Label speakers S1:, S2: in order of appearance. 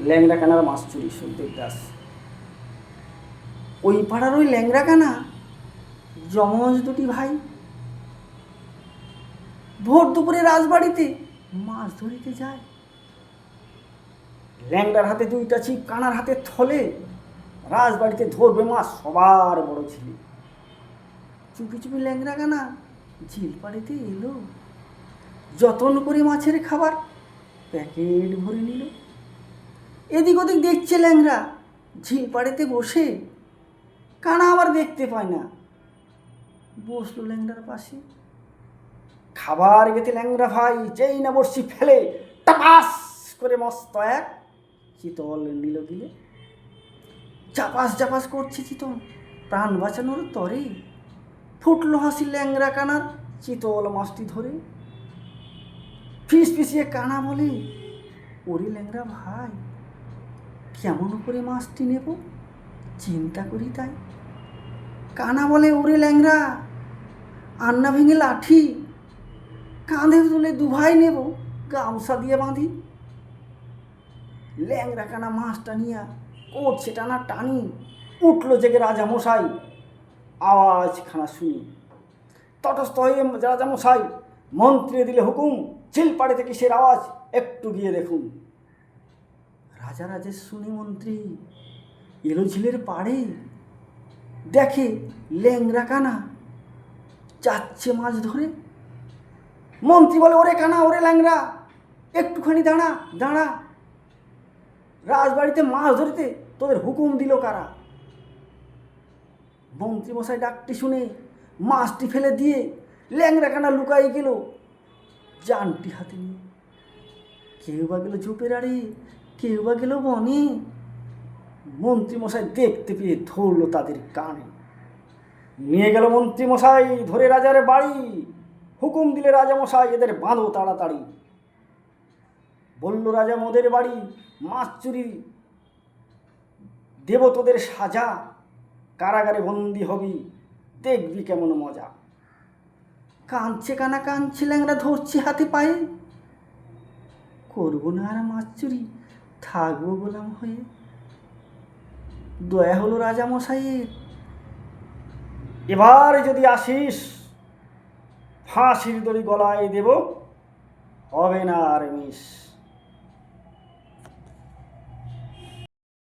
S1: ল্যাংড়া কানার মাছ চুরি সুখদেব দাস। ওই পাড়ার ওই ল্যাংড়া কানা যমজ দুটি ভাই ভোর দুপুরে রাজবাড়িতে মাছ ধরিতে যায়। ল্যাংড়ার হাতে দুইটা ছিপ, কানার হাতে থলে। রাজবাড়িতে ধরবে মাছ সবার বড় ছিল। চুপি চুপি ল্যাংড়া কানা ঝিল পাড়িতে এলো, যতন করে মাছের খাবার প্যাকেট ভরে নিল। এদিক ওদিক দেখছে ল্যাংড়া ঝিল পাড়েতে বসে। কানা আবার দেখতে পায় না, বসলো ল্যাংড়ার পাশে। খাবার গেতে ল্যাংড়া ভাই যেই না বড়শি ফেলে টাপাস করে মস্ত এক চিতল নিল গিলে। চাপাস চাপাস করছে চিতল প্রাণ বাঁচানোর তরে। ফুটলো হাসি ল্যাংড়া কানার চিতল মাছটি ধরে। ফিস ফিসিয়ে কানা বলে, ওরে ল্যাংড়া ভাই, কেমন করে মাছটি নেব চিন্তা করি তাই। কানা বলে, ওরে ল্যাংড়া, আন্না ভেঙে লাঠি, কাঁধে তুলে দুভাই নেব গামছা দিয়ে বাঁধি। ল্যাংড়া কানা মাছটা নিয়া করছে টানা টানি। উঠলো জেগে রাজামশাই আওয়াজখানা শুনি। তটস্থ হয়ে রাজামশাই মন্ত্রী দিলে হুকুম, ঝিল পাড়িতে কিসের আওয়াজ একটু গিয়ে দেখুন। রাজা রাজেশ শুনি মন্ত্রী এলো ঝিলের পাড়ে, দেখে ল্যাংড়া কানা যাচ্ছে মাছ ধরে। মন্ত্রী বলে, ওরে কানা, ওরে ল্যাংড়া, একটুখানি দাঁড়া দাঁড়া, রাজবাড়িতে মাছ ধরতে তোদের হুকুম দিল কারা? মন্ত্রী মশাই ডাকটি শুনে মাছটি ফেলে দিয়ে ল্যাংড়া কানা লুকাই গেল জানটি হাতে নিয়ে। কেউ বা গেল ঝোপের আড়ে, কেউ বা গেল বনে। মন্ত্রী মশাই দেখতে পেয়ে ধরলো তাদের কানে। নিয়ে গেল মন্ত্রী মশাই ধরে রাজার বাড়ি। হুকুম দিলে রাজামশাই এদের বাঁধো তাড়াতাড়ি। বলল রাজা, মোদের বাড়ি মাছ চুরি দেব তোদের সাজা। কারাগারে বন্দি হবি, দেখবি কেমন মজা। কাঁদছে কানা, কাঁদছে ল্যাংড়া, ধরছে হাতে পায়ে। করবো না আর মাছ চুরি, থাকবো গোলাম হয়ে। দয়া হলো রাজামশাইয়ের, এবার যদি আসিস ফাঁসির দড়ি গলায় দেব, হবে না আর মিস।